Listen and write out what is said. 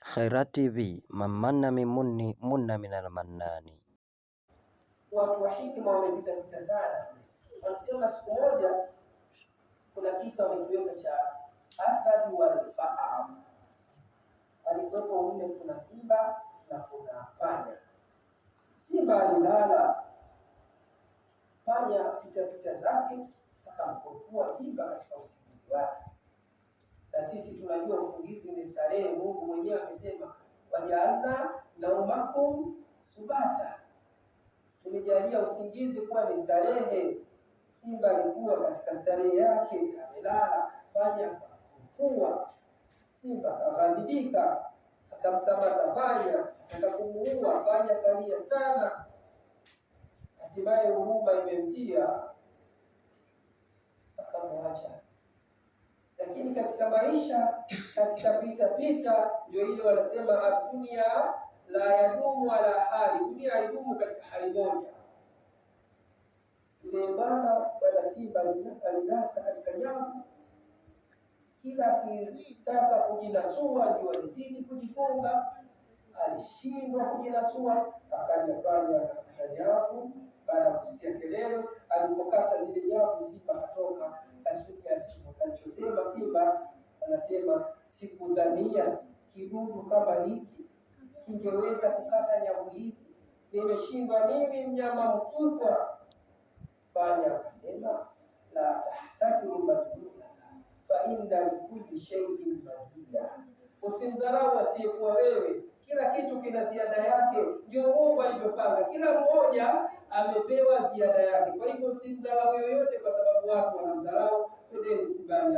Khairat TV, man munna minal mannani. Watu wa hikima wamepita sana. Wanasema siku moja kuna kisa wamekiweka cha Asad wal Faam. Alikuwepo mle kuna simba na kuna panya. Simba alilala, panya pita zake akamkokua simba katika usingizi wake. Na sisi tunajua usingizi ni starehe. Mungu mwenyewe amesema wajaalna naumakum subata, tumejalia usingizi kuwa ni starehe. Simba alikuwa katika starehe yake, amelala, panya akamkokua simba, akaghadhibika, akamkamata panya, akakumuua panya, kalia sana. Hatimaye huruma imemjia, akamwacha. Lakini katika maisha, katika pita ndio ile wanasema dunia la yadumu ala hali, dunia haidumu katika hali moja. Yule bwana simba alinasa katika nyavu, kila akitaka kujinasua ndio alizidi kujifunga, alishindwa kujinasua, akaja pale katika nyavu. Baada ya kusikia kelele, alipokata zile nyavu, simba katoka. Lakini alichosema simba, anasema sikudhania kidudu kama hiki kingeweza kukata nyavu hizi, nimeshindwa mimi, mnyama mkubwa. Panya akasema la tahtakiru majnunaka fa inna likulli shay'in mazida, usimdharau asiyekuwa wewe, kila kitu kina ziada yake. Ndio Mungu alivyopanga, kila mmoja amepewa ziada yake. Kwa hivyo usimdharau yoyote, kwa sababu watu wanamdharau. Twendeni msibani.